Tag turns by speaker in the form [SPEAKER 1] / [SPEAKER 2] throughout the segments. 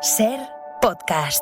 [SPEAKER 1] Ser podcast.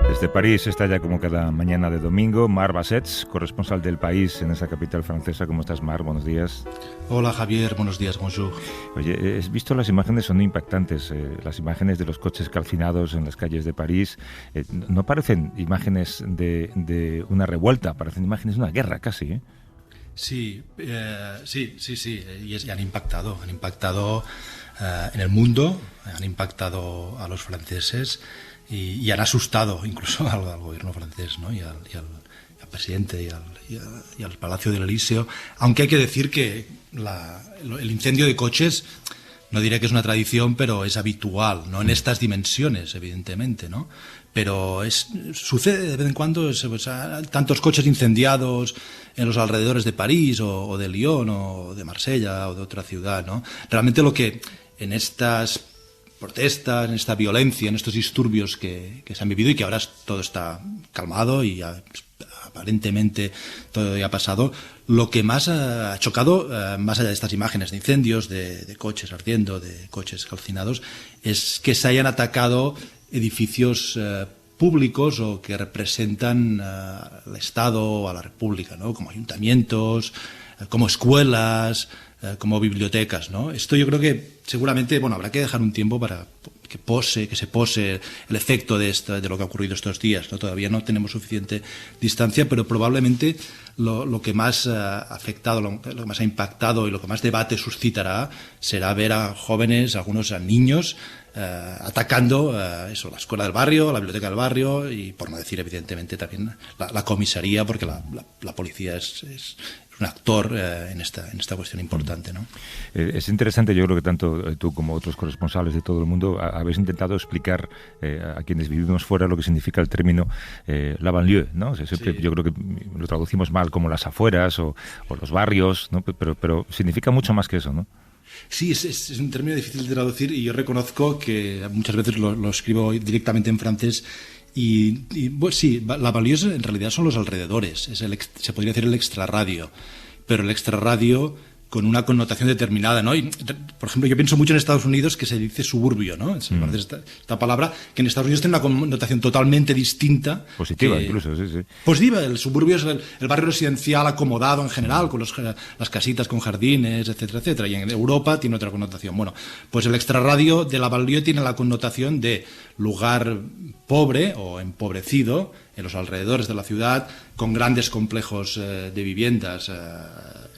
[SPEAKER 2] Desde París está ya como cada mañana de domingo Marc Bassets, corresponsal del País en esa capital francesa. ¿Cómo estás, Marc? Buenos días.
[SPEAKER 3] Hola, Javier. Buenos días, bonjour.
[SPEAKER 2] Oye, has visto las imágenes, son impactantes. Las imágenes de los coches calcinados en las calles de París no parecen imágenes de una revuelta, parecen imágenes de una guerra casi, ¿eh?
[SPEAKER 3] Sí. Y han impactado en el mundo, han impactado a los franceses y han asustado incluso al gobierno francés, ¿no? y al presidente y al Palacio del Elíseo. Aunque hay que decir que el incendio de coches, no diré que es una tradición, pero es habitual, no en estas dimensiones, evidentemente, ¿no? Pero sucede de vez en cuando, tantos coches incendiados en los alrededores de París o de Lyon o de Marsella o de otra ciudad, ¿no? Realmente lo que en estas protestas, en esta violencia, en estos disturbios que se han vivido y que ahora todo está calmado y aparentemente todo ya ha pasado, lo que más ha chocado, más allá de estas imágenes de incendios, de coches ardiendo, de coches calcinados, es que se hayan atacado edificios públicos o que representan al Estado o a la República, ¿no? Como ayuntamientos, como escuelas, como bibliotecas, ¿no? Esto yo creo que seguramente, habrá que dejar un tiempo para que se pose el efecto de lo que ha ocurrido estos días, ¿no? Todavía no tenemos suficiente distancia, pero probablemente lo que más ha afectado, lo que más ha impactado y lo que más debate suscitará será ver a jóvenes, algunos a niños, atacando la escuela del barrio, la biblioteca del barrio y, por no decir evidentemente también la comisaría, porque la policía es un actor en esta cuestión importante, ¿no?
[SPEAKER 2] Es interesante, yo creo que tanto tú como otros corresponsales de todo el mundo habéis intentado explicar a quienes vivimos fuera lo que significa el término la banlieue, ¿no? O sea, siempre, sí. Yo creo que lo traducimos mal como las afueras o los barrios, ¿no? Pero significa mucho más que eso, ¿no?
[SPEAKER 3] Sí, es un término difícil de traducir y yo reconozco que muchas veces lo escribo directamente en francés y sí, la banlieue en realidad son los alrededores, se podría decir el extrarradio, pero el extrarradio con una connotación determinada, ¿no? Y, por ejemplo, yo pienso mucho en Estados Unidos que se dice suburbio, ¿no? Esta palabra que en Estados Unidos tiene una connotación totalmente distinta.
[SPEAKER 2] Positiva, incluso, sí.
[SPEAKER 3] Positiva, el suburbio es el barrio residencial acomodado en general, con las casitas con jardines, etcétera, etcétera. Y en Europa tiene otra connotación. Bueno, pues el extrarradio de la banlieue tiene la connotación de lugar pobre o empobrecido en los alrededores de la ciudad, con grandes complejos de viviendas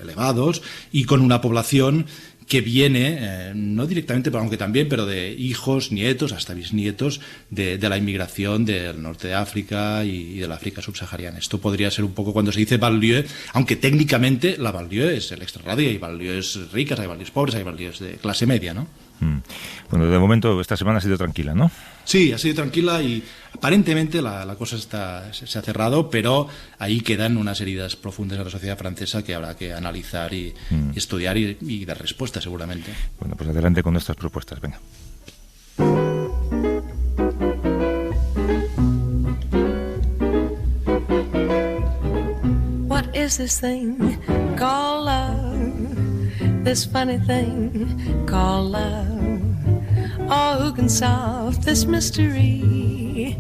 [SPEAKER 3] elevados y con una población que viene, no directamente, aunque también, pero de hijos, nietos, hasta bisnietos de la inmigración del norte de África y de la África subsahariana. Esto podría ser un poco cuando se dice banlieue, aunque técnicamente la banlieue es el extrarradio, hay banlieues ricas, hay banlieues pobres, hay banlieues de clase media, ¿no?
[SPEAKER 2] Bueno, de momento esta semana ha sido tranquila, ¿no?
[SPEAKER 3] Sí, ha sido tranquila y aparentemente la cosa se ha cerrado, pero ahí quedan unas heridas profundas en la sociedad francesa que habrá que analizar y estudiar y dar respuesta seguramente.
[SPEAKER 2] Bueno, pues adelante con nuestras propuestas, venga.
[SPEAKER 4] What is this thing called love? This funny thing called love. Oh, who can solve this mystery?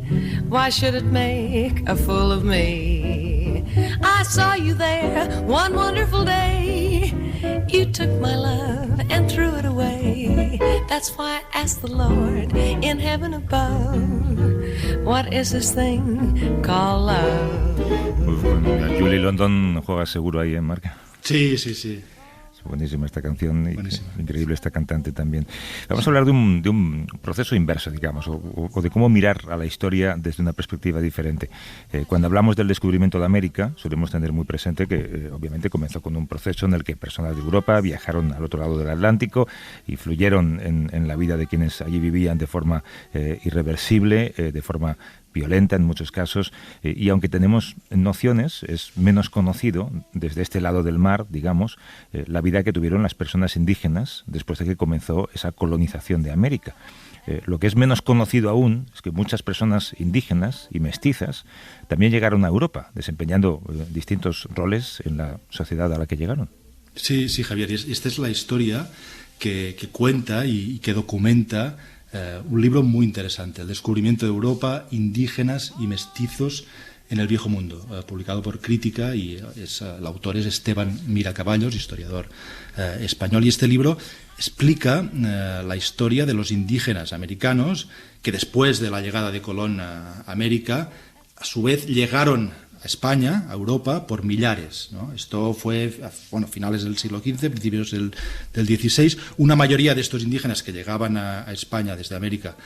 [SPEAKER 4] Why should it make a fool of me? I saw you there one wonderful day. You took my love and threw it away. That's why I asked the Lord in heaven above, what is this thing called love?
[SPEAKER 2] Julie London juega seguro ahí, Marc.
[SPEAKER 3] Sí.
[SPEAKER 2] Buenísima esta canción,
[SPEAKER 3] Buenísima.
[SPEAKER 2] increíble esta cantante también. Vamos a hablar de un proceso inverso, digamos, o de cómo mirar a la historia desde una perspectiva diferente. Cuando hablamos del descubrimiento de América, solemos tener muy presente que obviamente comenzó con un proceso en el que personas de Europa viajaron al otro lado del Atlántico y fluyeron en la vida de quienes allí vivían de forma irreversible, de forma violenta en muchos casos, y aunque tenemos nociones, es menos conocido desde este lado del mar, digamos, la vida que tuvieron las personas indígenas después de que comenzó esa colonización de América. Lo que es menos conocido aún es que muchas personas indígenas y mestizas también llegaron a Europa, desempeñando distintos roles en la sociedad a la que llegaron.
[SPEAKER 3] Sí, Javier, y esta es la historia que cuenta y que documenta un libro muy interesante, El descubrimiento de Europa, indígenas y mestizos en el Viejo Mundo, publicado por Crítica, y el autor es Esteban Miracaballos, historiador español, y este libro explica la historia de los indígenas americanos que después de la llegada de Colón a América, a su vez llegaron a España, a Europa, por millares, ¿no? Esto fue a finales del siglo XV, principios del XVI. Una mayoría de estos indígenas que llegaban a España desde América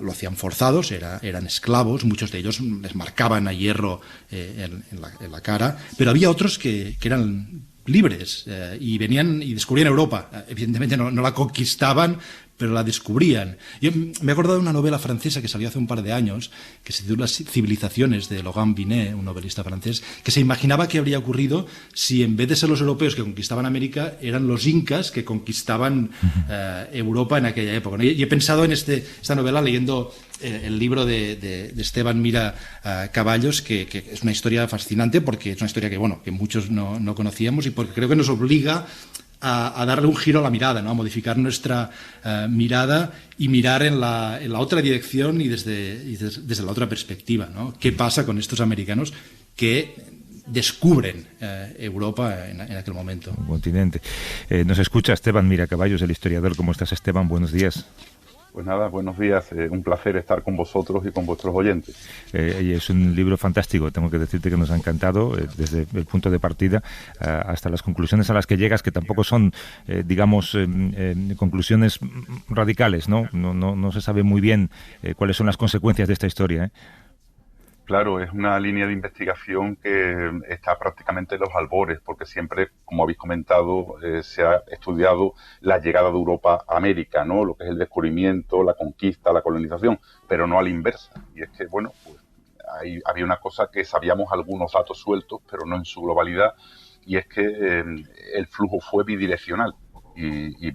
[SPEAKER 3] lo hacían forzados, eran esclavos, muchos de ellos les marcaban a hierro en la cara, pero había otros que eran libres y venían y descubrían Europa. Evidentemente no la conquistaban, pero la descubrían. Yo me he acordado de una novela francesa que salió hace un par de años, que se titula Civilizaciones, de Laurent Binet, un novelista francés, que se imaginaba qué habría ocurrido si en vez de ser los europeos que conquistaban América, eran los incas que conquistaban Europa en aquella época, ¿no? Y he pensado en esta novela leyendo el libro de Esteban Miracaballos, que es una historia fascinante, porque es una historia que muchos no conocíamos, y porque creo que nos obliga a darle un giro a la mirada, ¿no? A modificar nuestra mirada y mirar en la otra dirección y desde la otra perspectiva, ¿no? ¿Qué pasa con estos americanos que descubren Europa en aquel momento?
[SPEAKER 2] Un continente. Nos escucha Esteban Miracaballos, el historiador. ¿Cómo estás, Esteban? Buenos días.
[SPEAKER 5] Pues nada, buenos días. Un placer estar con vosotros y con vuestros oyentes.
[SPEAKER 2] Es un libro fantástico, tengo que decirte que nos ha encantado, desde el punto de partida hasta las conclusiones a las que llegas, que tampoco son, conclusiones radicales, ¿no? No se sabe muy bien cuáles son las consecuencias de esta historia, ¿eh?
[SPEAKER 5] Claro, es una línea de investigación que está prácticamente en los albores, porque siempre, como habéis comentado, se ha estudiado la llegada de Europa a América, ¿no? Lo que es el descubrimiento, la conquista, la colonización, pero no a la inversa. Y es que, bueno, pues había una cosa que sabíamos algunos datos sueltos, pero no en su globalidad, y es que el flujo fue bidireccional. Y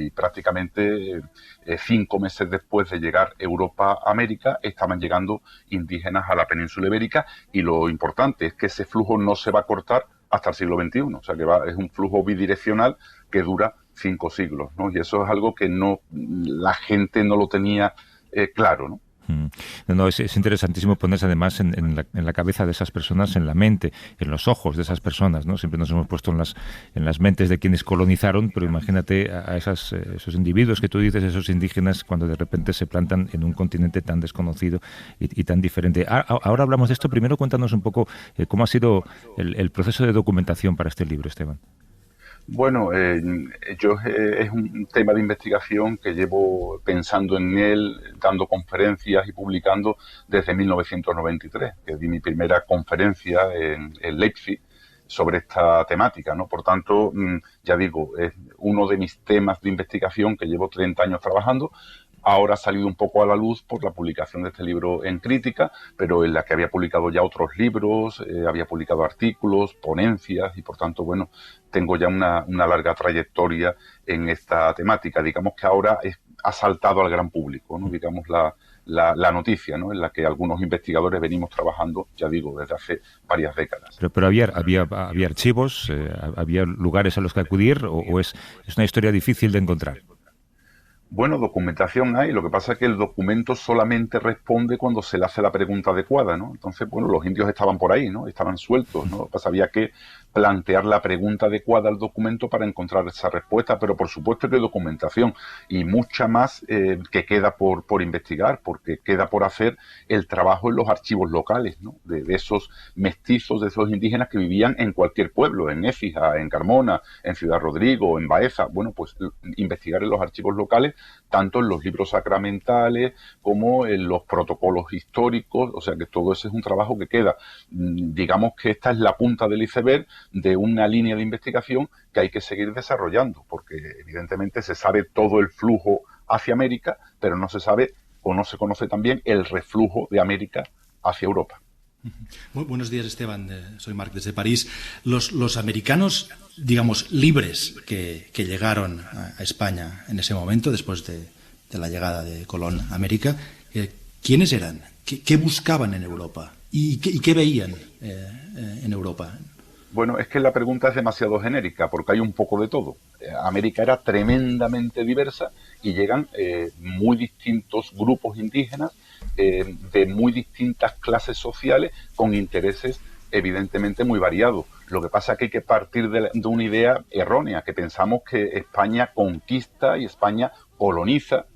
[SPEAKER 5] prácticamente 5 meses después de llegar Europa a América, estaban llegando indígenas a la península ibérica, y lo importante es que ese flujo no se va a cortar hasta el siglo XXI, o sea que es un flujo bidireccional que dura 5 siglos, ¿no? Y eso es algo que la gente no lo tenía claro, ¿no?
[SPEAKER 2] No, es interesantísimo ponerse además en la cabeza de esas personas, en la mente, en los ojos de esas personas, ¿no? Siempre nos hemos puesto en las mentes de quienes colonizaron, pero imagínate a esos individuos que tú dices, esos indígenas, cuando de repente se plantan en un continente tan desconocido y tan diferente. Ahora hablamos de esto. Primero cuéntanos un poco cómo ha sido el proceso de documentación para este libro, Esteban.
[SPEAKER 5] Bueno, es un tema de investigación que llevo pensando en él, dando conferencias y publicando desde 1993, que di mi primera conferencia en Leipzig sobre esta temática, ¿no? Por tanto, ya digo, es uno de mis temas de investigación que llevo 30 años trabajando. Ahora ha salido un poco a la luz por la publicación de este libro en Crítica, pero en la que había publicado ya otros libros, había publicado artículos, ponencias, y por tanto, bueno, tengo ya una larga trayectoria en esta temática. Digamos que ahora ha saltado al gran público, ¿no? Digamos la noticia, ¿no? En la que algunos investigadores venimos trabajando, ya digo, desde hace varias décadas.
[SPEAKER 2] Pero había archivos, había lugares a los que acudir, o es una historia difícil de encontrar.
[SPEAKER 5] Bueno, documentación hay, lo que pasa es que el documento solamente responde cuando se le hace la pregunta adecuada, ¿no? Entonces, bueno, los indios estaban por ahí, ¿no? Estaban sueltos, ¿no? Lo que pasa, había que plantear la pregunta adecuada al documento para encontrar esa respuesta, pero por supuesto que documentación y mucha más que queda por investigar, porque queda por hacer el trabajo en los archivos locales, ¿no? De esos mestizos, de esos indígenas que vivían en cualquier pueblo, en Écija, en Carmona, en Ciudad Rodrigo, en Baeza. Bueno, pues investigar en los archivos locales, tanto en los libros sacramentales como en los protocolos históricos, o sea que todo ese es un trabajo que queda. Digamos que esta es la punta del iceberg de una línea de investigación que hay que seguir desarrollando, porque evidentemente se sabe todo el flujo hacia América, pero no se sabe o no se conoce también el reflujo de América hacia Europa.
[SPEAKER 3] Muy buenos días, Esteban. Soy Marc desde París. Los americanos, digamos, libres que llegaron a España en ese momento, después de la llegada de Colón a América, ¿quiénes eran? ¿Qué buscaban en Europa? ¿Y qué veían en Europa?
[SPEAKER 5] Bueno, es que la pregunta es demasiado genérica, porque hay un poco de todo. América era tremendamente diversa y llegan muy distintos grupos indígenas de muy distintas clases sociales con intereses evidentemente muy variados. Lo que pasa es que hay que partir de una idea errónea, que pensamos que España conquista y España coloniza,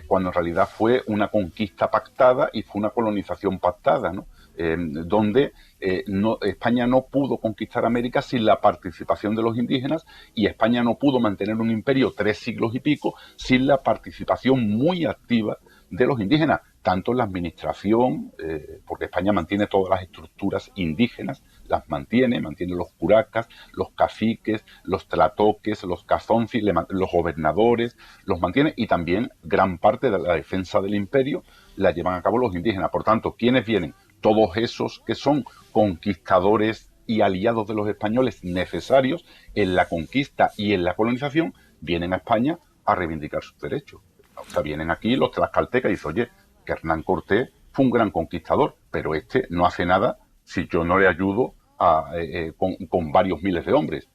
[SPEAKER 5] cuando en realidad fue una conquista pactada y fue una colonización pactada, ¿no? Donde España no pudo conquistar América sin la participación de los indígenas, y España no pudo mantener un imperio 3 siglos y pico sin la participación muy activa de los indígenas, tanto en la administración, porque España mantiene todas las estructuras indígenas, las mantiene los curacas, los caciques, los tlatoques, los cazoncis, los gobernadores, los mantiene, y también gran parte de la defensa del imperio la llevan a cabo los indígenas. Por tanto, ¿quiénes vienen? Todos esos que son conquistadores y aliados de los españoles necesarios en la conquista y en la colonización, vienen a España a reivindicar sus derechos. O sea, vienen aquí los tlaxcaltecas y dicen, oye, que Hernán Cortés fue un gran conquistador, pero este no hace nada si yo no le ayudo con varios miles de hombres.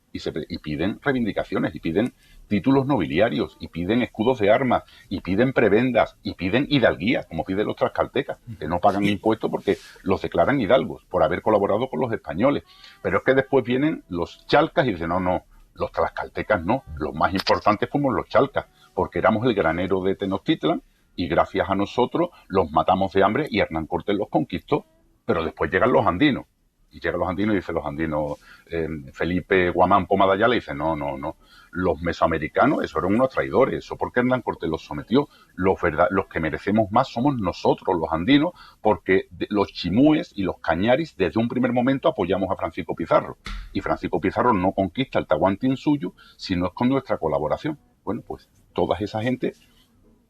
[SPEAKER 5] Y piden reivindicaciones, y piden títulos nobiliarios, y piden escudos de armas, y piden prebendas, y piden hidalguías, como piden los tlaxcaltecas, que no pagan impuestos porque los declaran hidalgos por haber colaborado con los españoles. Pero es que después vienen los chalcas y dicen, no, los tlaxcaltecas no, los más importantes fuimos los chalcas, porque éramos el granero de Tenochtitlan, y gracias a nosotros los matamos de hambre y Hernán Cortés los conquistó. Pero después llegan los andinos, y llegan los andinos y dicen los andinos, Felipe Guamán Pomada Ayala, y dice, no, los mesoamericanos, eso eran unos traidores, eso porque Hernán Cortés los sometió. Los que merecemos más somos nosotros, los andinos, porque los chimúes y los cañaris desde un primer momento apoyamos a Francisco Pizarro, y Francisco Pizarro no conquista el Tahuantinsuyo si no es con nuestra colaboración. Bueno, pues toda esa gente,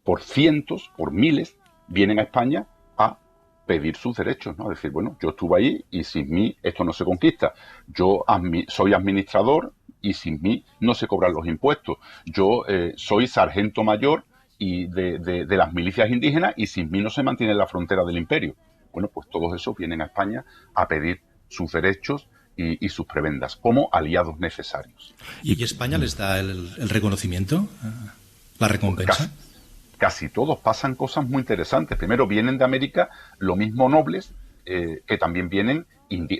[SPEAKER 5] por cientos, por miles, vienen a España a pedir sus derechos, ¿no? Decir, bueno, yo estuve ahí y sin mí esto no se conquista. Yo soy administrador y sin mí no se cobran los impuestos. Yo soy sargento mayor y de las milicias indígenas y sin mí no se mantiene la frontera del imperio. Bueno, pues todos esos vienen a España a pedir sus derechos y sus prebendas como aliados necesarios.
[SPEAKER 3] ¿Y España les da el reconocimiento, la recompensa?
[SPEAKER 5] Casi todos. Pasan cosas muy interesantes. Primero, vienen de América lo mismo nobles que también vienen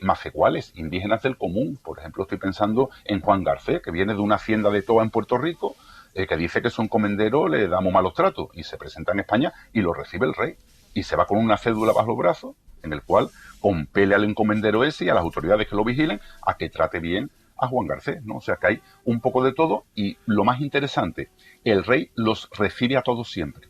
[SPEAKER 5] mafecuales, indígenas del común. Por ejemplo, estoy pensando en Juan Garcés, que viene de una hacienda de Toa en Puerto Rico, que dice que su encomendero le da muy malos tratos, y se presenta en España y lo recibe el rey. Y se va con una cédula bajo los brazos, en el cual compele al encomendero ese y a las autoridades que lo vigilen a que trate bien a Juan Garcés, ¿no? O sea que hay un poco de todo, y lo más interesante, el rey los recibe a todos siempre.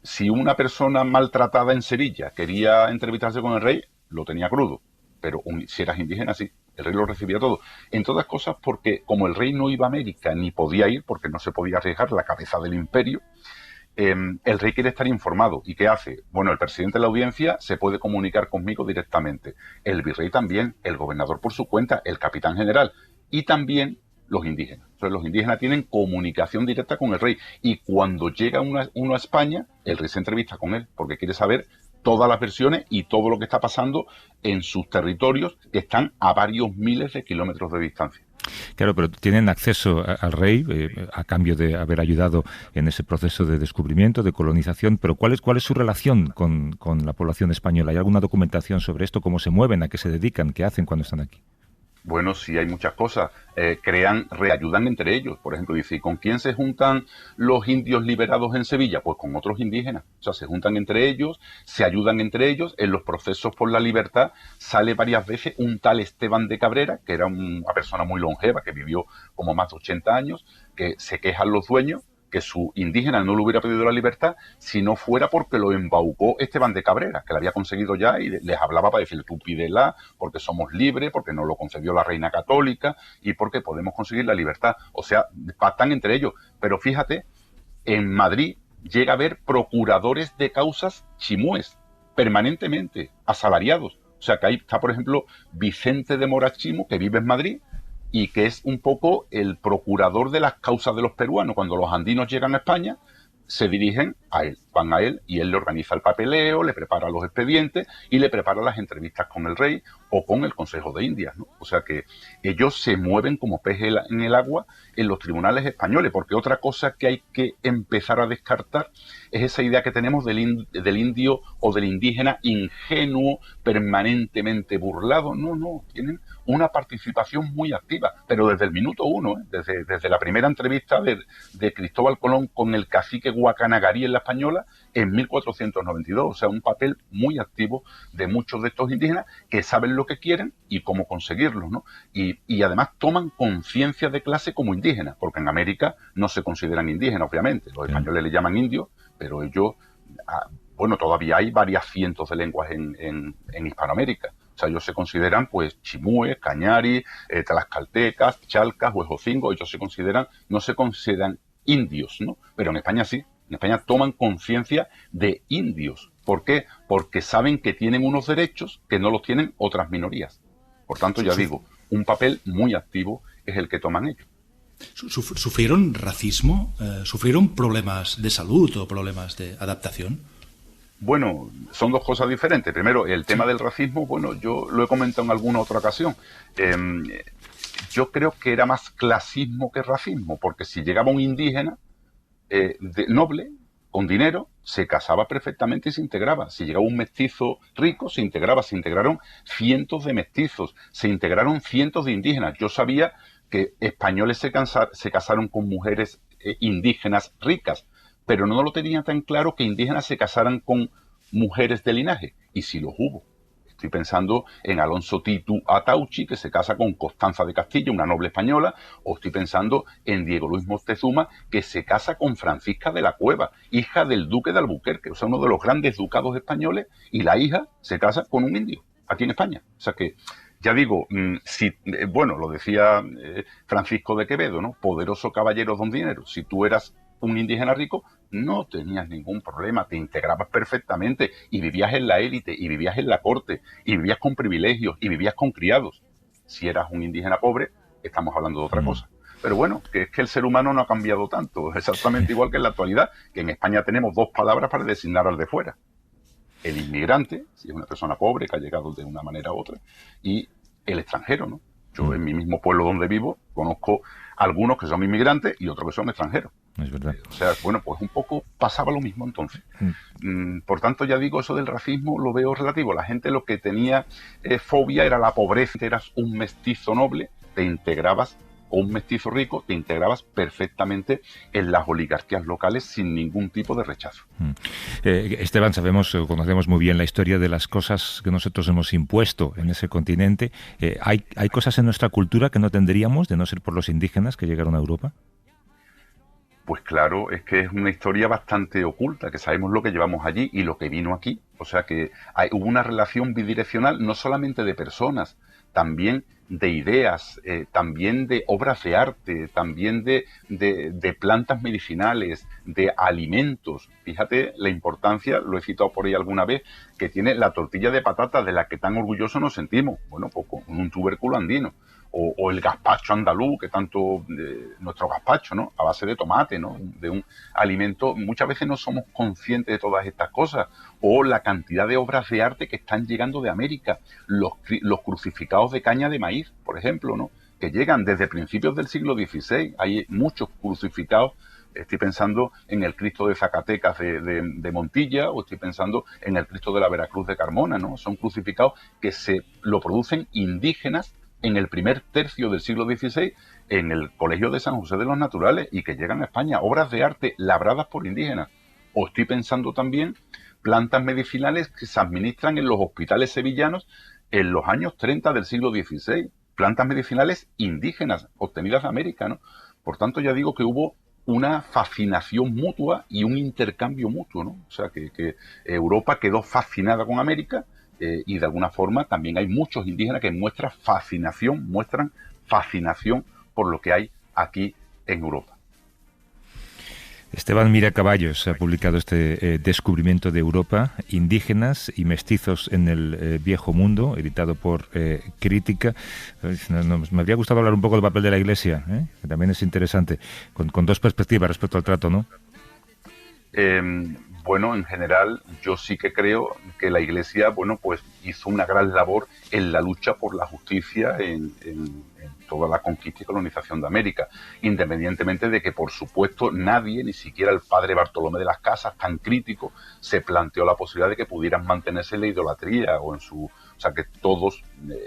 [SPEAKER 5] Si una persona maltratada en Sevilla quería entrevistarse con el rey, lo tenía crudo, pero si eras indígena, sí, el rey lo recibía a todos. En todas cosas porque como el rey no iba a América ni podía ir, porque no se podía arriesgar la cabeza del imperio, el rey quiere estar informado. ¿Y qué hace? Bueno, el presidente de la audiencia se puede comunicar conmigo directamente, el virrey también, el gobernador por su cuenta, el capitán general, y también los indígenas. Entonces los indígenas tienen comunicación directa con el rey, y cuando llega uno a España, el rey se entrevista con él, porque quiere saber todas las versiones y todo lo que está pasando en sus territorios, que están a varios miles de kilómetros de distancia.
[SPEAKER 2] Claro, pero tienen acceso al rey a cambio de haber ayudado en ese proceso de descubrimiento, de colonización, pero ¿cuál es su relación con la población española? ¿Hay alguna documentación sobre esto? ¿Cómo se mueven? ¿A qué se dedican? ¿Qué hacen cuando están aquí?
[SPEAKER 5] Bueno, sí, hay muchas cosas. Reayudan entre ellos. Por ejemplo, dice, ¿y con quién se juntan los indios liberados en Sevilla? Pues con otros indígenas. O sea, se juntan entre ellos, se ayudan entre ellos. En los procesos por la libertad sale varias veces un tal Esteban de Cabrera, que era una persona muy longeva, que vivió como más de 80 años, que se quejan los dueños que su indígena no le hubiera pedido la libertad si no fuera porque lo embaucó Esteban de Cabrera, que la había conseguido ya y les hablaba para decirle, tú pídela porque somos libres, porque nos lo concedió la Reina Católica y porque podemos conseguir la libertad. O sea, pactan entre ellos. Pero fíjate, en Madrid llega a haber procuradores de causas chimúes, permanentemente, asalariados. O sea, que ahí está, por ejemplo, Vicente de Mora Chimo, que vive en Madrid, y que es un poco el procurador de las causas de los peruanos. Cuando los andinos llegan a España, se dirigen a él, van a él y él le organiza el papeleo, le prepara los expedientes y le prepara las entrevistas con el rey o con el Consejo de Indias, ¿no? O sea que ellos se mueven como peces en el agua en los tribunales españoles, porque otra cosa que hay que empezar a descartar es esa idea que tenemos del indio o del indígena ingenuo, permanentemente burlado. No, tienen una participación muy activa, pero desde el minuto uno, desde la primera entrevista de Cristóbal Colón con el cacique Guacanagarí en la Española en 1492, o sea, un papel muy activo de muchos de estos indígenas que saben lo que quieren y cómo conseguirlo, ¿no? Y además toman conciencia de clase como indígenas, porque en América no se consideran indígenas, obviamente, los españoles le llaman indios, pero ellos, bueno, todavía hay varias cientos de lenguas en Hispanoamérica. O sea, ellos se consideran, pues, chimúes, cañari, tlaxcaltecas, chalcas, huejocingo. Ellos no se consideran indios, ¿no? Pero en España sí. En España toman conciencia de indios. ¿Por qué? Porque saben que tienen unos derechos que no los tienen otras minorías. Por tanto, ya digo, un papel muy activo es el que toman ellos.
[SPEAKER 3] ¿Sufrieron racismo? ¿Sufrieron problemas de salud o problemas de adaptación?
[SPEAKER 5] Bueno, son dos cosas diferentes. Primero, el tema del racismo, bueno, yo lo he comentado en alguna otra ocasión. Yo creo que era más clasismo que racismo, porque si llegaba un indígena noble, con dinero, se casaba perfectamente y se integraba. Si llegaba un mestizo rico, se integraba. Se integraron cientos de mestizos, se integraron cientos de indígenas. Yo sabía que españoles se casaron con mujeres indígenas ricas, pero no lo tenía tan claro que indígenas se casaran con mujeres de linaje, y sí los hubo. Estoy pensando en Alonso Titu Atauchi, que se casa con Constanza de Castilla, una noble española, o estoy pensando en Diego Luis Moctezuma, que se casa con Francisca de la Cueva, hija del duque de Albuquerque, o sea, uno de los grandes ducados españoles, y la hija se casa con un indio, aquí en España. O sea que, ya digo, bueno, lo decía Francisco de Quevedo, ¿no? Poderoso caballero don dinero. Si tú eras un indígena rico, no tenías ningún problema, te integrabas perfectamente y vivías en la élite, y vivías en la corte, y vivías con privilegios, y vivías con criados. Si eras un indígena pobre, estamos hablando de otra cosa. Pero bueno, que es que el ser humano no ha cambiado tanto, exactamente igual que en la actualidad, que en España tenemos dos palabras para designar al de fuera. El inmigrante, si es una persona pobre que ha llegado de una manera u otra, y el extranjero, ¿no? Yo en mi mismo pueblo donde vivo conozco algunos que son inmigrantes y otros que son extranjeros.
[SPEAKER 2] Es verdad.
[SPEAKER 5] O sea, bueno, pues un poco pasaba lo mismo entonces. Por tanto, ya digo, eso del racismo lo veo relativo. La gente lo que tenía fobia era la pobreza. Eras un mestizo noble, te integrabas, o un mestizo rico, te integrabas perfectamente en las oligarquías locales sin ningún tipo de rechazo.
[SPEAKER 2] Esteban, conocemos muy bien la historia de las cosas que nosotros hemos impuesto en ese continente. ¿Hay cosas en nuestra cultura que no tendríamos, de no ser por los indígenas que llegaron a Europa?
[SPEAKER 5] Pues claro, es que es una historia bastante oculta, que sabemos lo que llevamos allí y lo que vino aquí. O sea que hubo una relación bidireccional no solamente de personas, también de ideas, también de obras de arte, también de plantas medicinales, de alimentos. Fíjate la importancia, lo he citado por ahí alguna vez, que tiene la tortilla de patata de la que tan orgullosos nos sentimos. Bueno, pues con un tubérculo andino. O el gazpacho andaluz, que tanto, nuestro gazpacho, ¿no? A base de tomate, ¿no? De un alimento, muchas veces no somos conscientes de todas estas cosas. O la cantidad de obras de arte que están llegando de América. Los crucificados de caña de maíz, por ejemplo, ¿no? que llegan desde principios del siglo XVI. Hay muchos crucificados. Estoy pensando en el Cristo de Zacatecas de Montilla, o estoy pensando en el Cristo de la Veracruz de Carmona, ¿no? Son crucificados que se lo producen indígenas en el primer tercio del siglo XVI en el Colegio de San José de los Naturales y que llegan a España, obras de arte labradas por indígenas. O estoy pensando también plantas medicinales que se administran en los hospitales sevillanos en los años 30 del siglo XVI, plantas medicinales indígenas obtenidas de América, ¿no? Por tanto, ya digo que hubo una fascinación mutua y un intercambio mutuo, ¿no? O sea, que Europa quedó fascinada con América y de alguna forma también hay muchos indígenas que muestran fascinación por lo que hay aquí en Europa.
[SPEAKER 2] Esteban Miracaballos ha publicado este Descubrimiento de Europa, indígenas y mestizos en el Viejo Mundo, editado por Crítica. Me habría gustado hablar un poco del papel de la Iglesia, que también es interesante, con dos perspectivas respecto al trato, ¿no?
[SPEAKER 5] Bueno, en general, yo sí que creo que la Iglesia, bueno, pues hizo una gran labor en la lucha por la justicia en toda la conquista y colonización de América, independientemente de que, por supuesto, nadie, ni siquiera el padre Bartolomé de las Casas, tan crítico, se planteó la posibilidad de que pudieran mantenerse en la idolatría o sea, que todos,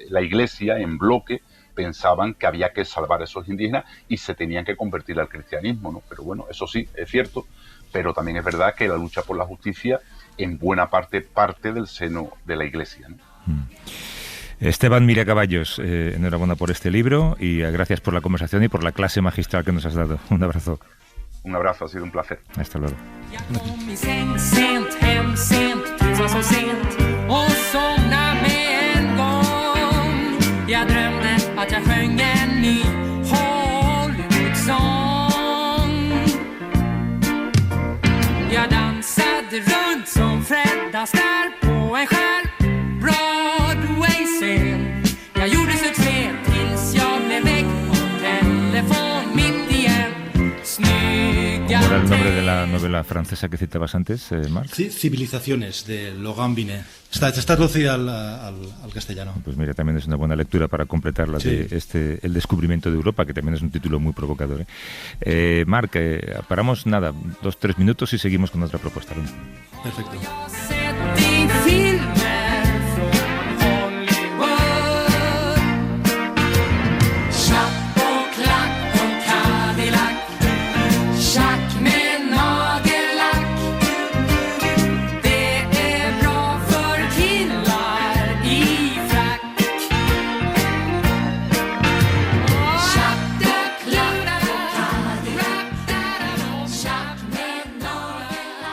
[SPEAKER 5] la Iglesia en bloque, pensaban que había que salvar a esos indígenas y se tenían que convertir al cristianismo, ¿no? Pero bueno, eso sí, es cierto, pero también es verdad que la lucha por la justicia en buena parte del seno de la Iglesia, ¿no?
[SPEAKER 2] Esteban Miracaballos, enhorabuena por este libro y gracias por la conversación y por la clase magistral que nos has dado. Un abrazo.
[SPEAKER 5] Un abrazo, ha sido un placer.
[SPEAKER 2] Hasta luego.
[SPEAKER 4] Jag dansade runt som Fred Astaire på en skär Broadway-scen. Jag gjorde succé tills jag blev väck på telefon mitt igen. Snygga.
[SPEAKER 2] ¿Cuál era el nombre de la novela francesa que citabas antes, Marc?
[SPEAKER 3] Sí, Civilizaciones, de Laurent Binet. Está traducida al castellano.
[SPEAKER 2] Pues mira, también es una buena lectura para completar la de El Descubrimiento de Europa, que también es un título muy provocador. Marc, paramos 2-3 minutos y seguimos con otra propuesta. ¿Ven?
[SPEAKER 3] Perfecto.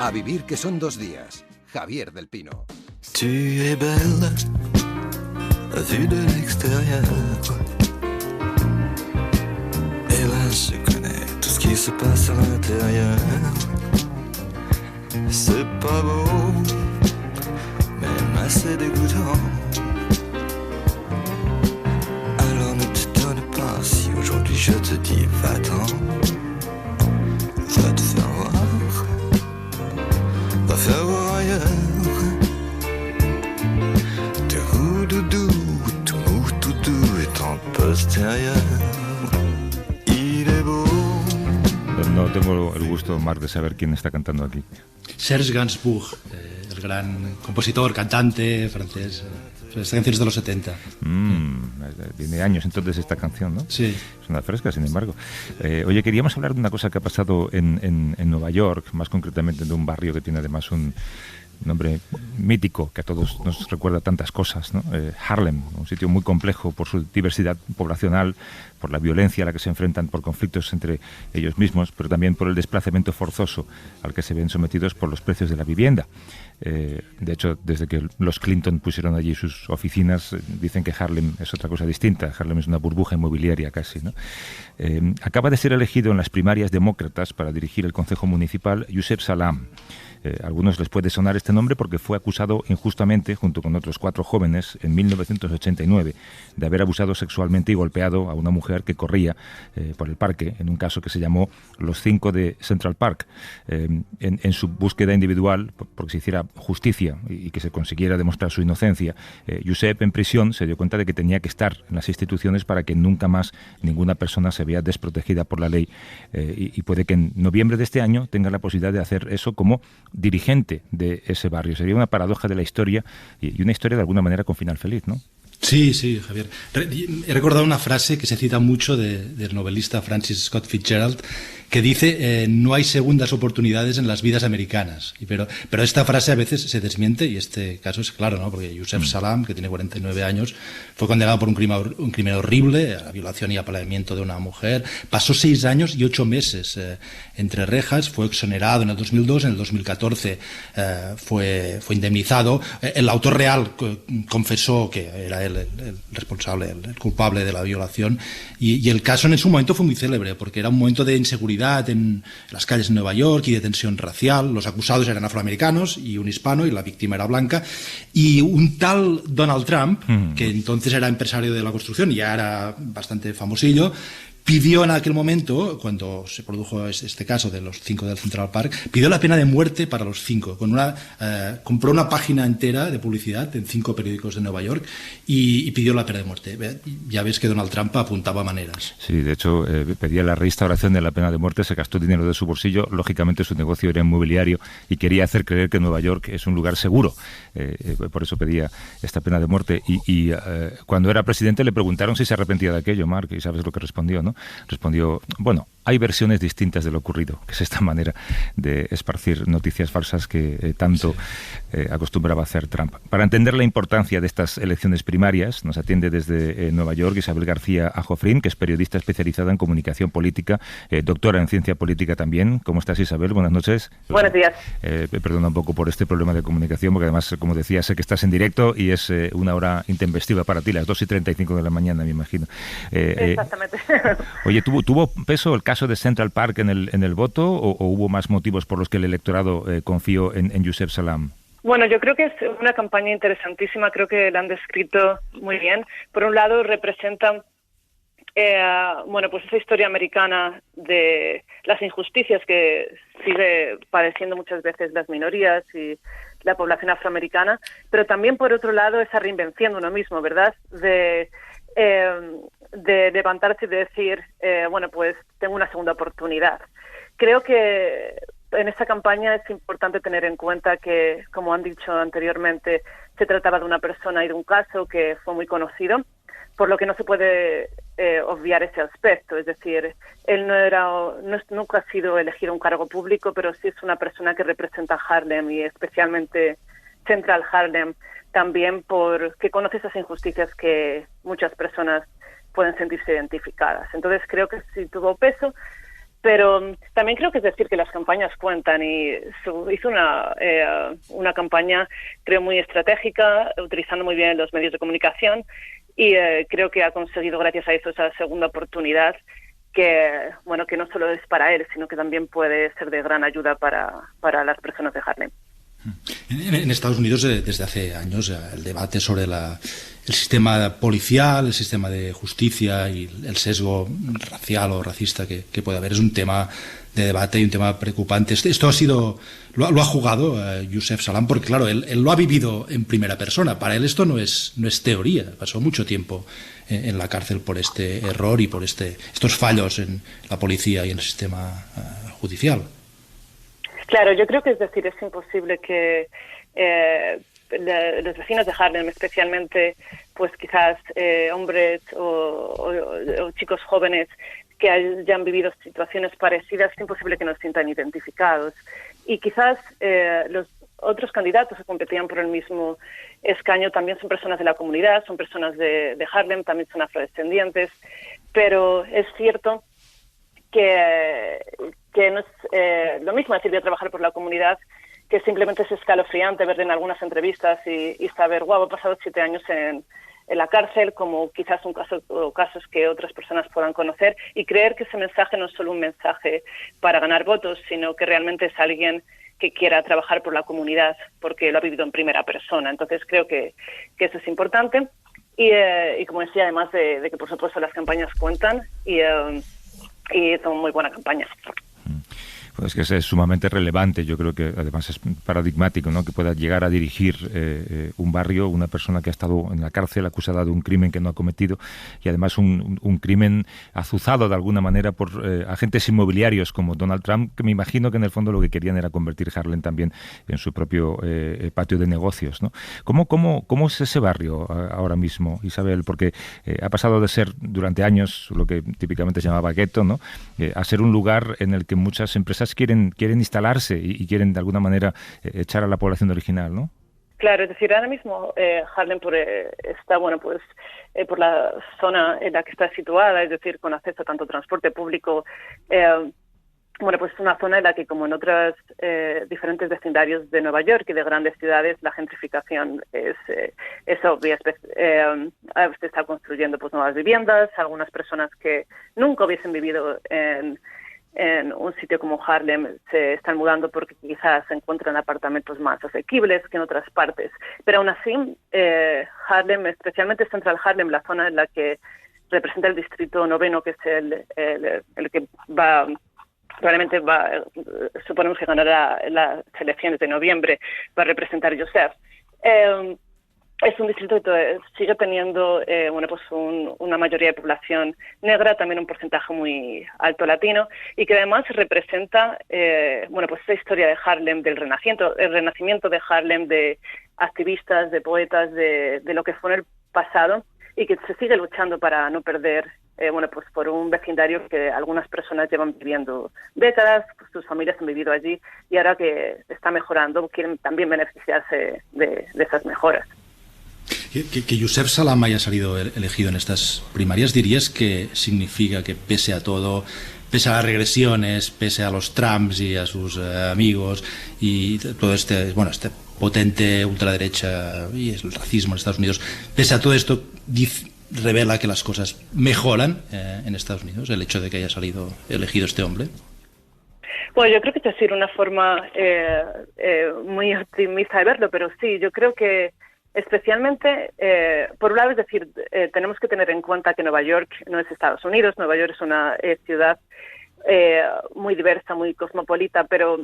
[SPEAKER 6] A vivir que son 2 días. Javier del Pino.
[SPEAKER 7] Tu es belle, vue de l'extérieur. Et là, je connais tout ce qui se passe à l'intérieur. C'est pas beau, même assez dégoûtant. Alors ne te donne pas si aujourd'hui je te dis va-t'en. Va te faire voir. Va faire voir ailleurs. Tu roues doudou, tout mou, tout doux est en postérieur. Il est beau.
[SPEAKER 2] No tengo el gusto, Marc, de saber quién está cantando aquí.
[SPEAKER 3] Serge Gainsbourg, el gran compositor, cantante francés. Esta canción es de los 70.
[SPEAKER 2] Tiene años entonces esta canción, ¿no?
[SPEAKER 3] Sí.
[SPEAKER 2] Es una fresca, sin embargo. Oye, queríamos hablar de una cosa que ha pasado en Nueva York, más concretamente de un barrio que tiene además un nombre mítico que a todos nos recuerda tantas cosas, ¿no? Harlem, un sitio muy complejo por su diversidad poblacional, por la violencia a la que se enfrentan por conflictos entre ellos mismos, pero también por el desplazamiento forzoso al que se ven sometidos por los precios de la vivienda. De hecho, desde que los Clinton pusieron allí sus oficinas, dicen que Harlem es otra cosa distinta. Harlem es una burbuja inmobiliaria casi, ¿no? Acaba de ser elegido en las primarias demócratas para dirigir el Concejo Municipal Yusef Salaam. A algunos les puede sonar este nombre porque fue acusado injustamente, junto con otros 4 jóvenes, en 1989, de haber abusado sexualmente y golpeado a una mujer mujer que corría por el parque en un caso que se llamó Los 5 de Central Park. En su búsqueda individual, porque se hiciera justicia y que se consiguiera demostrar su inocencia, Josep, en prisión, se dio cuenta de que tenía que estar en las instituciones para que nunca más ninguna persona se vea desprotegida por la ley, y puede que en noviembre de este año tenga la posibilidad de hacer eso como dirigente de ese barrio. Sería una paradoja de la historia y una historia de alguna manera con final feliz, ¿no?
[SPEAKER 3] Sí, sí, Javier. He recordado una frase que se cita mucho del novelista Francis Scott Fitzgerald, que dice no hay segundas oportunidades en las vidas americanas. Pero esta frase a veces se desmiente, y este caso es claro, ¿no? Porque Josep Salam, que tiene 49 años, fue condenado por un crimen horrible, a la violación y apaleamiento de una mujer. Pasó 6 años y 8 meses entre rejas, fue exonerado en el 2002, en el 2014 fue indemnizado. El autor real confesó que era él el responsable, el culpable de la violación, y el caso en su momento fue muy célebre, porque era un momento de inseguridad en las calles de Nueva York y de tensión racial. Los acusados eran afroamericanos y un hispano, y la víctima era blanca, y un tal Donald Trump, que entonces era empresario de la construcción y ya era bastante famosillo, pidió en aquel momento, cuando se produjo este caso de los 5 del Central Park, pidió la pena de muerte para los 5. Compró una página entera de publicidad en 5 periódicos de Nueva York y pidió la pena de muerte. Ya ves que Donald Trump apuntaba maneras.
[SPEAKER 2] Sí, de hecho, pedía la reinstauración de la pena de muerte, se gastó dinero de su bolsillo. Lógicamente, su negocio era inmobiliario y quería hacer creer que Nueva York es un lugar seguro. Por eso pedía esta pena de muerte. Y cuando era presidente le preguntaron si se arrepentía de aquello, Marc, y sabes lo que respondió, ¿no? Respondió, bueno, hay versiones distintas de lo ocurrido, que es esta manera de esparcir noticias falsas que tanto acostumbraba a hacer Trump. Para entender la importancia de estas elecciones primarias, nos atiende desde Nueva York Isabel García Ajofrín, que es periodista especializada en comunicación política, doctora en ciencia política también. ¿Cómo estás, Isabel? Buenas noches.
[SPEAKER 8] Buenos días.
[SPEAKER 2] Perdona un poco por este problema de comunicación, porque además, como decía, sé que estás en directo y es una hora intempestiva para ti, las 2:35 de la mañana, me imagino.
[SPEAKER 8] Exactamente.
[SPEAKER 2] Oye, ¿tuvo peso el caso de Central Park en el voto o hubo más motivos por los que el electorado confió en Josep Salam?
[SPEAKER 8] Bueno, yo creo que es una campaña interesantísima, creo que la han descrito muy bien. Por un lado, representa pues esa historia americana de las injusticias que sigue padeciendo muchas veces las minorías y la población afroamericana, pero también, por otro lado, esa reinvención de uno mismo, ¿verdad?, de levantarse y de decir, pues tengo una segunda oportunidad. Creo que en esta campaña es importante tener en cuenta que, como han dicho anteriormente, se trataba de una persona y de un caso que fue muy conocido, por lo que no se puede obviar ese aspecto. Es decir, él nunca ha sido elegido un cargo público, pero sí es una persona que representa Harlem y especialmente Central Harlem, también porque conoce esas injusticias que muchas personas pueden sentirse identificadas. Entonces creo que sí tuvo peso, pero también creo que es decir que las campañas cuentan, y hizo una campaña, creo, muy estratégica, utilizando muy bien los medios de comunicación, y creo que ha conseguido gracias a eso esa segunda oportunidad que no solo es para él, sino que también puede ser de gran ayuda para las personas de Harlem.
[SPEAKER 3] En Estados Unidos, desde hace años, el debate sobre el sistema policial, el sistema de justicia y el sesgo racial o racista que puede haber es un tema de debate y un tema preocupante. Esto lo ha jugado Josep Salam, porque claro, él lo ha vivido en primera persona. Para él esto no es teoría. Pasó mucho tiempo en la cárcel por este error y por estos fallos en la policía y en el sistema judicial.
[SPEAKER 8] Claro, yo creo que es imposible que los vecinos de Harlem, especialmente, pues quizás hombres o chicos jóvenes que hayan vivido situaciones parecidas, es imposible que no se sientan identificados. Y quizás los otros candidatos que competían por el mismo escaño también son personas de la comunidad, son personas de Harlem, también son afrodescendientes, pero es cierto que no es lo mismo decir de trabajar por la comunidad, que simplemente es escalofriante ver en algunas entrevistas y saber, ha pasado 7 años en la cárcel, como quizás un caso o casos que otras personas puedan conocer, y creer que ese mensaje no es solo un mensaje para ganar votos, sino que realmente es alguien que quiera trabajar por la comunidad porque lo ha vivido en primera persona. Entonces creo que eso es importante. Y como decía, además de que por supuesto las campañas cuentan y son muy buenas campañas.
[SPEAKER 2] Pues que es sumamente relevante, yo creo que además es paradigmático, ¿no? Que pueda llegar a dirigir un barrio, una persona que ha estado en la cárcel acusada de un crimen que no ha cometido y además un crimen azuzado de alguna manera por agentes inmobiliarios como Donald Trump, que me imagino que en el fondo lo que querían era convertir Harlem también en su propio patio de negocios, ¿no? ¿Cómo es ese barrio ahora mismo, Isabel? Porque ha pasado de ser durante años lo que típicamente se llamaba gueto, ¿no? A ser un lugar en el que muchas empresas quieren instalarse y quieren de alguna manera echar a la población original, ¿no?
[SPEAKER 8] Claro, es decir, ahora mismo Harlem está, por la zona en la que está situada, es decir, con acceso a tanto transporte público, es una zona en la que, como en otros diferentes vecindarios de Nueva York y de grandes ciudades, la gentrificación es obvia. Se está construyendo nuevas viviendas, algunas personas que nunca hubiesen vivido en un sitio como Harlem se están mudando porque quizás se encuentran apartamentos más asequibles que en otras partes. Pero aún así, Harlem, especialmente Central Harlem, la zona en la que representa el distrito 9, que es el que probablemente suponemos que ganará las elecciones de noviembre, va a representar Joseph. Es un distrito que sigue teniendo una mayoría de población negra, también un porcentaje muy alto latino, y que además representa esa historia de Harlem, del renacimiento de Harlem, de activistas, de poetas, de lo que fue en el pasado, y que se sigue luchando para no perder por un vecindario que algunas personas llevan viviendo décadas, sus familias han vivido allí, y ahora que está mejorando quieren también beneficiarse de esas mejoras.
[SPEAKER 3] Que Joseph Salam haya salido elegido en estas primarias, ¿dirías que significa que pese a todo, pese a las regresiones, pese a los Trumps y a sus amigos y todo este potente ultraderecha y el racismo en Estados Unidos, pese a todo esto, revela que las cosas mejoran en Estados Unidos, el hecho de que haya salido elegido este hombre?
[SPEAKER 8] Bueno, yo creo que es decir una forma muy optimista de verlo, pero sí, yo creo que especialmente, por un lado, es decir, tenemos que tener en cuenta que Nueva York no es Estados Unidos. Nueva York es una ciudad muy diversa, muy cosmopolita, pero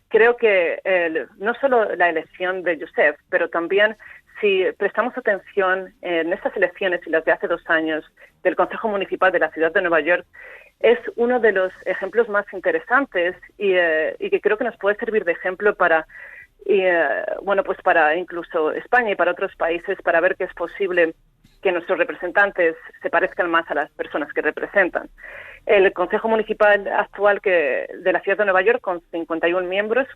[SPEAKER 8] creo que no solo la elección de Joseph, pero también si prestamos atención en estas elecciones y las de hace 2 años del Consejo Municipal de la ciudad de Nueva York, es uno de los ejemplos más interesantes y que creo que nos puede servir de ejemplo para para incluso España y para otros países, para ver que es posible que nuestros representantes se parezcan más a las personas que representan. El Consejo Municipal actual de la ciudad de Nueva York, con 51 miembros,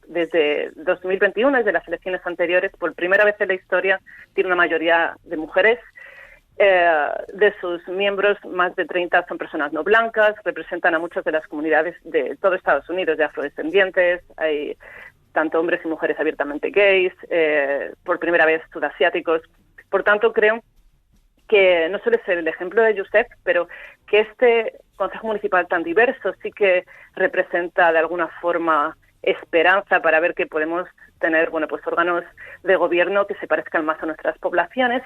[SPEAKER 8] desde 2021, desde las elecciones anteriores, por primera vez en la historia, tiene una mayoría de mujeres. De sus miembros, más de 30 son personas no blancas, representan a muchas de las comunidades de todo Estados Unidos, de afrodescendientes, hay tanto hombres y mujeres abiertamente gays, por primera vez sudasiáticos. Por tanto, creo que no solo es el ejemplo de Joseph, pero que este Consejo Municipal tan diverso sí que representa de alguna forma esperanza para ver que podemos tener órganos de gobierno que se parezcan más a nuestras poblaciones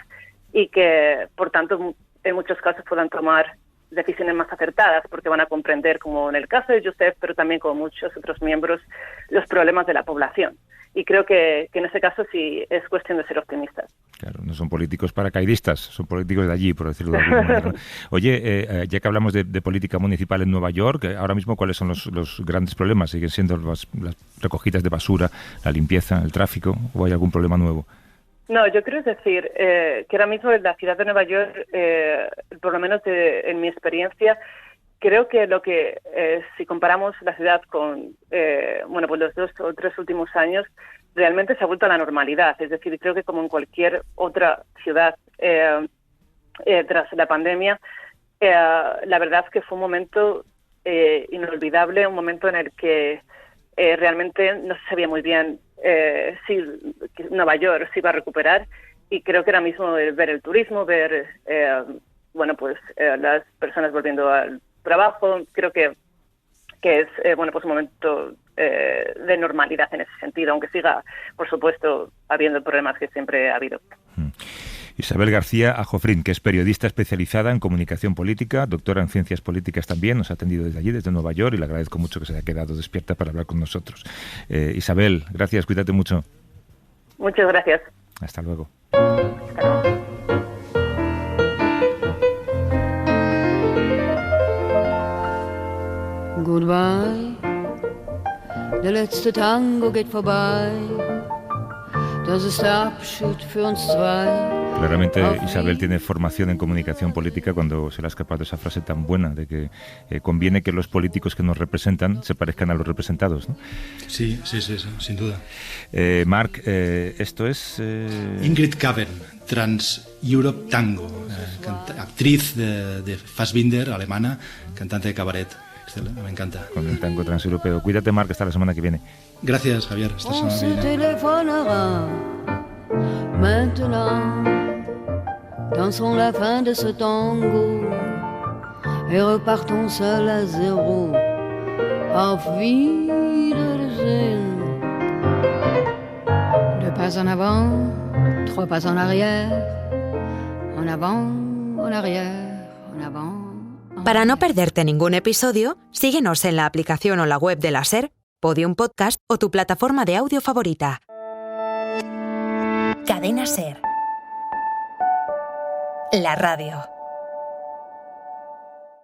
[SPEAKER 8] y que, por tanto, en muchos casos puedan tomar decisiones más acertadas, porque van a comprender, como en el caso de Joseph, pero también como muchos otros miembros, los problemas de la población. Y creo que en ese caso sí es cuestión de ser optimistas.
[SPEAKER 2] Claro, no son políticos paracaidistas, son políticos de allí, por decirlo de alguna manera. Oye, ya que hablamos de política municipal en Nueva York, ahora mismo, ¿cuáles son los grandes problemas? ¿Siguen siendo las recogidas de basura, la limpieza, el tráfico, o hay algún problema nuevo?
[SPEAKER 8] No, yo creo, es decir, que ahora mismo en la ciudad de Nueva York, por lo menos en mi experiencia, creo que si comparamos la ciudad con los 2 o 3 últimos años, realmente se ha vuelto a la normalidad. Es decir, creo que como en cualquier otra ciudad tras la pandemia, la verdad es que fue un momento inolvidable, un momento en el que realmente no se sabía muy bien si Nueva York se iba a recuperar, y creo que ahora mismo ver el turismo, ver las personas volviendo al trabajo, creo que es un momento de normalidad en ese sentido, aunque siga, por supuesto, habiendo problemas que siempre ha habido.
[SPEAKER 2] Isabel García Ajofrín, que es periodista especializada en comunicación política, doctora en ciencias políticas también, nos ha atendido desde allí, desde Nueva York, y le agradezco mucho que se haya quedado despierta para hablar con nosotros. Isabel, gracias, cuídate mucho.
[SPEAKER 8] Muchas gracias.
[SPEAKER 2] Hasta luego.
[SPEAKER 8] Hasta luego.
[SPEAKER 9] Goodbye, der letzte Tango geht vorbei. Das ist der Abschied für uns zwei.
[SPEAKER 2] Claramente Isabel tiene formación en comunicación política cuando se le ha escapado esa frase tan buena de que conviene que los políticos que nos representan se parezcan a los representados, ¿no?
[SPEAKER 3] Sí, sin duda.
[SPEAKER 2] Marc, esto es...
[SPEAKER 3] Ingrid Kaven, Trans Europe Tango, actriz de Fassbinder, alemana, cantante de cabaret. Excelente, me encanta.
[SPEAKER 2] Con el tango transeuropeo. Cuídate, Marc, hasta la semana que viene.
[SPEAKER 3] Gracias, Javier. Hasta la semana que viene.
[SPEAKER 9] Maintenant, dansons la fin de ce tango et repartons seul à zéro. Auf Wiedersehen. 2 pas en avant, 3 pas en arrière, en avant, en arrière, en avant.
[SPEAKER 1] Para no perderte ningún episodio, síguenos en la aplicación o la web de la SER, Podium Podcast o tu plataforma de audio favorita. Cadena SER. La radio.